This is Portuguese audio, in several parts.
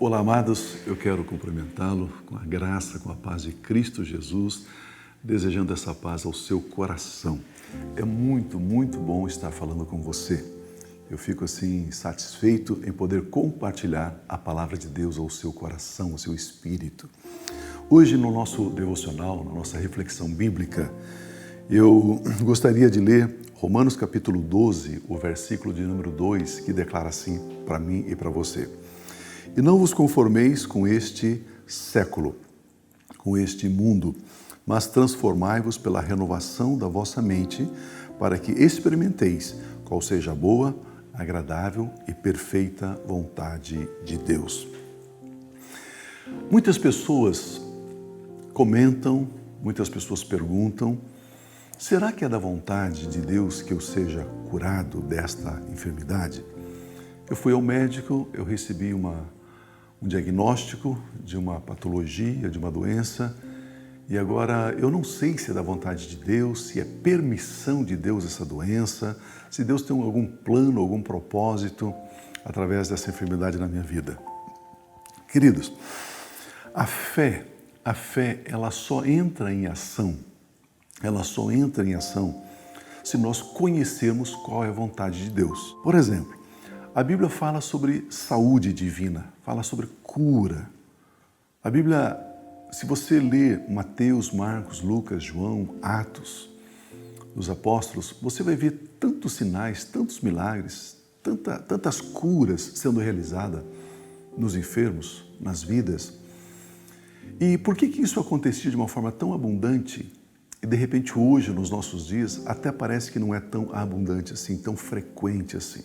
Olá, amados, eu quero cumprimentá-lo com a graça, com a paz de Cristo Jesus, desejando essa paz ao seu coração. É muito bom estar falando com você. Eu fico assim satisfeito em poder compartilhar a palavra de Deus ao seu coração, ao seu espírito. Hoje, no nosso devocional, na nossa reflexão bíblica, eu gostaria de ler Romanos capítulo 12, o versículo de número 2, que declara assim para mim e para você. E não vos conformeis com este século, com este mundo, mas transformai-vos pela renovação da vossa mente, para que experimenteis qual seja a boa, agradável e perfeita vontade de Deus. Muitas pessoas comentam, muitas pessoas perguntam: será que é da vontade de Deus que eu seja curado desta enfermidade? Eu fui ao médico, eu recebi um diagnóstico de uma patologia, de uma doença, e agora eu não sei se é da vontade de Deus, se é permissão de Deus essa doença, se Deus tem algum plano, algum propósito através dessa enfermidade na minha vida. Queridos, a fé, ela só entra em ação, se nós conhecermos qual é a vontade de Deus. Por exemplo, a Bíblia fala sobre saúde divina, fala sobre cura. A Bíblia, se você ler Mateus, Marcos, Lucas, João, Atos dos Apóstolos, você vai ver tantos sinais, tantos milagres, tantas curas sendo realizadas nos enfermos, nas vidas. E por que isso acontecia de uma forma tão abundante e de repente hoje, nos nossos dias, até parece que não é tão abundante assim, tão frequente assim?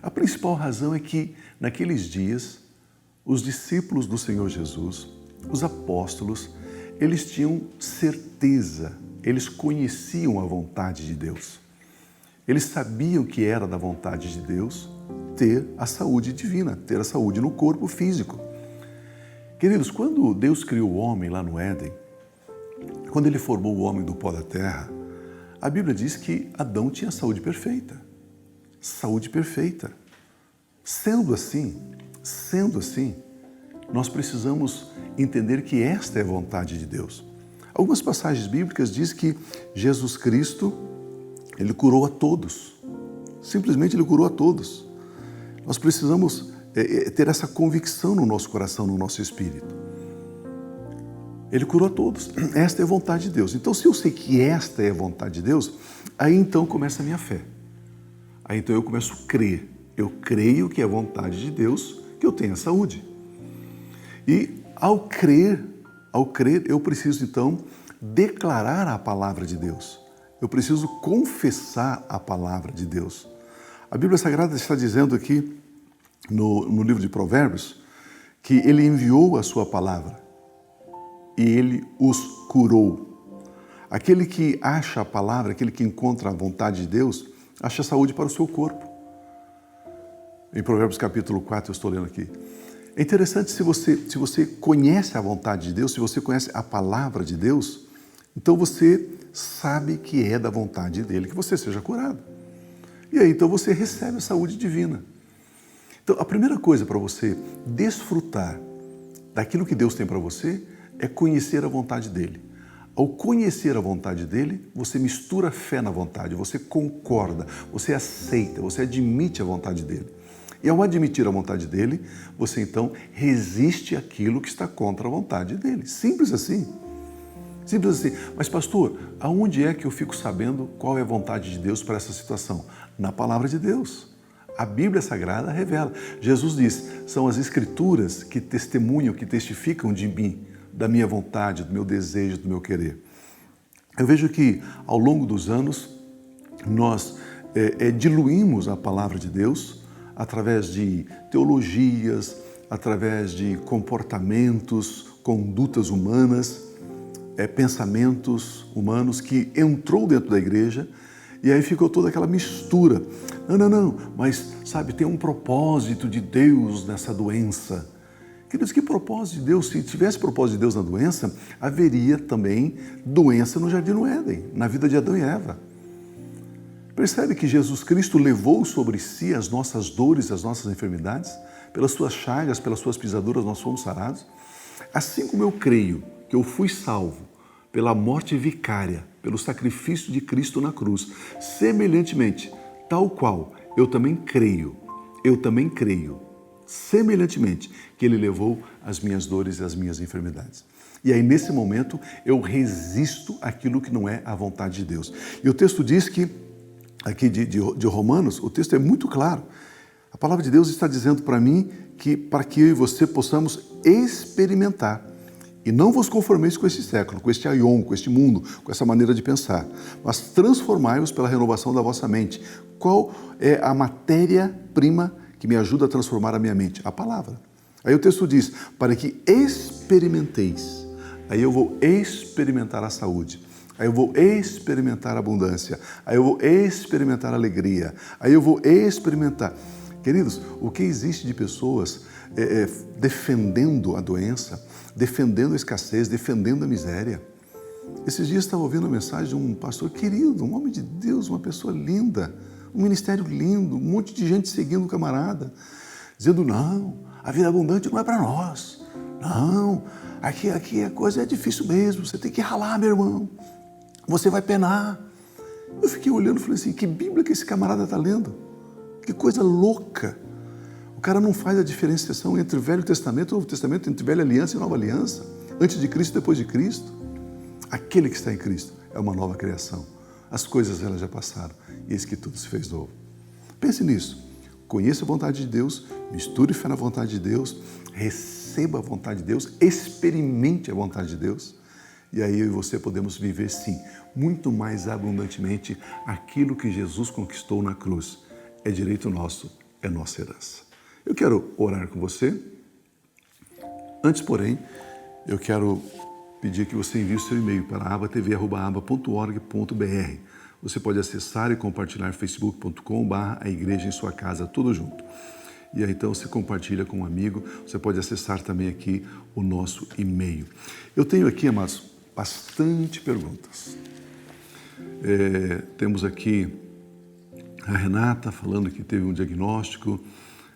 A principal razão é que, naqueles dias, os discípulos do Senhor Jesus, os apóstolos, eles tinham certeza, eles conheciam a vontade de Deus. Eles sabiam que era da vontade de Deus ter a saúde divina, ter a saúde no corpo físico. Queridos, quando Deus criou o homem lá no Éden, quando Ele formou o homem do pó da terra, a Bíblia diz que Adão tinha saúde perfeita. Saúde perfeita. Sendo assim, nós precisamos entender que esta é a vontade de Deus. Algumas passagens bíblicas dizem que Jesus Cristo, Ele curou a todos. Simplesmente Ele curou a todos. Nós precisamos ter essa convicção no nosso coração, no nosso espírito. Ele curou a todos. Esta é a vontade de Deus. Então, se eu sei que esta é a vontade de Deus, aí então começa a minha fé. Aí então eu começo a crer. Eu creio que é a vontade de Deus que eu tenha saúde. E ao crer, eu preciso então declarar a palavra de Deus. Eu preciso confessar a palavra de Deus. A Bíblia Sagrada está dizendo aqui no livro de Provérbios que Ele enviou a sua palavra e Ele os curou. Aquele que acha a palavra, aquele que encontra a vontade de Deus, acha saúde para o seu corpo. Em Provérbios capítulo 4, eu estou lendo aqui. É interessante se você conhece a vontade de Deus, se você conhece a palavra de Deus, então você sabe que é da vontade dEle que você seja curado. E aí então você recebe a saúde divina. Então a primeira coisa para você desfrutar daquilo que Deus tem para você é conhecer a vontade dEle. Ao conhecer a vontade dEle, você mistura fé na vontade, você concorda, você aceita, você admite a vontade dEle. E ao admitir a vontade dEle, você então resiste àquilo que está contra a vontade dEle. Simples assim. Simples assim. Mas pastor, aonde é que eu fico sabendo qual é a vontade de Deus para essa situação? Na palavra de Deus. A Bíblia Sagrada revela. Jesus diz, são as Escrituras que testemunham, que testificam de mim, da minha vontade, do meu desejo, do meu querer. Eu vejo que ao longo dos anos nós diluímos a palavra de Deus através de teologias, através de comportamentos, condutas humanas, pensamentos humanos que entrou dentro da igreja e aí ficou toda aquela mistura. Não, mas sabe, tem um propósito de Deus nessa doença. Queridos, que propósito de Deus? Se tivesse propósito de Deus na doença, haveria também doença no Jardim do Éden, na vida de Adão e Eva. Percebe que Jesus Cristo levou sobre si as nossas dores, as nossas enfermidades? pelas suas chagas, pelas suas pisaduras nós fomos sarados. Assim como eu creio que eu fui salvo pela morte vicária, pelo sacrifício de Cristo na cruz, semelhantemente, tal qual eu também creio, semelhantemente, que Ele levou as minhas dores e as minhas enfermidades. E aí, nesse momento, eu resisto àquilo que não é a vontade de Deus. E o texto diz que, aqui de Romanos, o texto é muito claro. A palavra de Deus está dizendo para mim que para que eu e você possamos experimentar. E não vos conformeis com este século, com este aion, com este mundo, com essa maneira de pensar, mas transformai-vos pela renovação da vossa mente. Qual é a matéria-prima que me ajuda a transformar a minha mente? A palavra. Aí o texto diz, para que experimenteis. Aí eu vou experimentar a saúde. Aí eu vou experimentar a abundância. Aí eu vou experimentar a alegria. Aí eu vou experimentar. Queridos, o que existe de pessoas defendendo a doença, defendendo a escassez, defendendo a miséria. Esses dias estava ouvindo a mensagem de um pastor querido, um homem de Deus, uma pessoa linda, um ministério lindo, um monte de gente seguindo o camarada, dizendo, não, a vida abundante não é para nós. Não, aqui a coisa é difícil mesmo, você tem que ralar, meu irmão. Você vai penar. Eu fiquei olhando e falei assim, que Bíblia que esse camarada está lendo? Que coisa louca. O cara não faz a diferenciação entre o Velho Testamento e o Novo Testamento, entre Velha Aliança e Nova Aliança, antes de Cristo e depois de Cristo. Aquele que está em Cristo é uma nova criação. As coisas elas já passaram e eis que tudo se fez novo. Pense nisso. Conheça a vontade de Deus, misture fé na vontade de Deus, receba a vontade de Deus, experimente a vontade de Deus. E aí eu e você podemos viver, sim, muito mais abundantemente aquilo que Jesus conquistou na cruz. É direito nosso, é nossa herança. Eu quero orar com você. Antes, porém, eu quero pedir que você envie o seu e-mail para abatv@aba.org.br. Você pode acessar e compartilhar facebook.com/a igreja em sua casa, tudo junto. E aí então você compartilha com um amigo, você pode acessar também aqui o nosso e-mail. Eu tenho aqui, amados, bastante perguntas. Temos aqui a Renata falando que teve um diagnóstico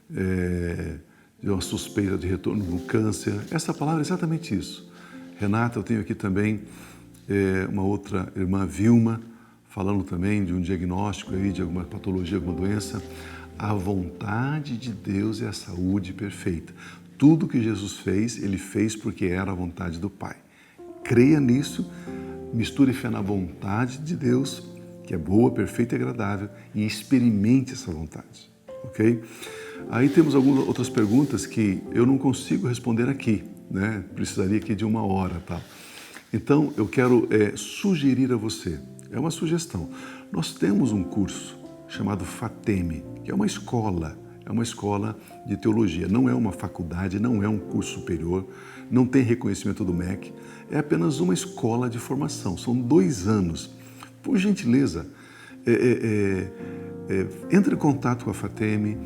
de uma suspeita de retorno do câncer. Essa palavra é exatamente isso. Renata, eu tenho aqui também uma outra irmã, Vilma, falando também de um diagnóstico aí de alguma patologia, alguma doença. A vontade de Deus é a saúde perfeita. Tudo que Jesus fez, Ele fez porque era a vontade do Pai. Creia nisso, misture fé na vontade de Deus, que é boa, perfeita e agradável, e experimente essa vontade, ok? Aí temos algumas outras perguntas que eu não consigo responder aqui, né? Precisaria aqui de 1 hora, tá? Então, eu quero sugerir a você, é uma sugestão. Nós temos um curso chamado FATEM, que é uma escola de teologia. Não é uma faculdade, não é um curso superior, não tem reconhecimento do MEC, é apenas uma escola de formação. São 2 anos. Por gentileza, entre em contato com a FATEM,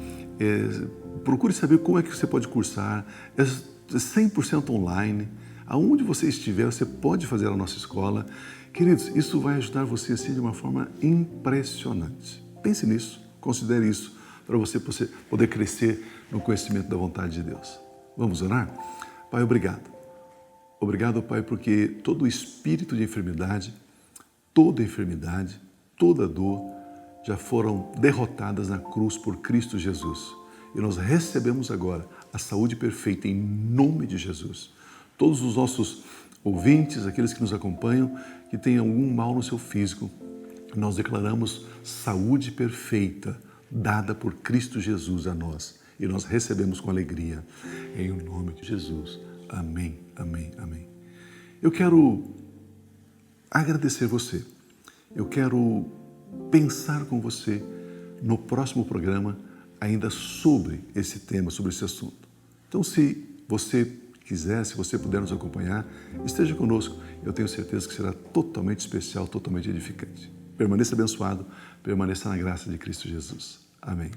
procure saber como é que você pode cursar, é 100% online. Aonde você estiver, você pode fazer a nossa escola. Queridos, isso vai ajudar você assim de uma forma impressionante. Pense nisso, considere isso, para você poder crescer no conhecimento da vontade de Deus. Vamos orar? Pai, obrigado. Obrigado, Pai, porque todo espírito de enfermidade, toda dor, já foram derrotadas na cruz por Cristo Jesus. E nós recebemos agora a saúde perfeita em nome de Jesus. Todos os nossos ouvintes, aqueles que nos acompanham, que têm algum mal no seu físico, nós declaramos saúde perfeita, dada por Cristo Jesus a nós. E nós recebemos com alegria. Em nome de Jesus. Amém, amém, amém. Eu quero agradecer você. Eu quero pensar com você no próximo programa ainda sobre esse tema, sobre esse assunto. Então, se você quiser, se você puder nos acompanhar, esteja conosco. Eu tenho certeza que será totalmente especial, totalmente edificante. Permaneça abençoado, permaneça na graça de Cristo Jesus. Amém.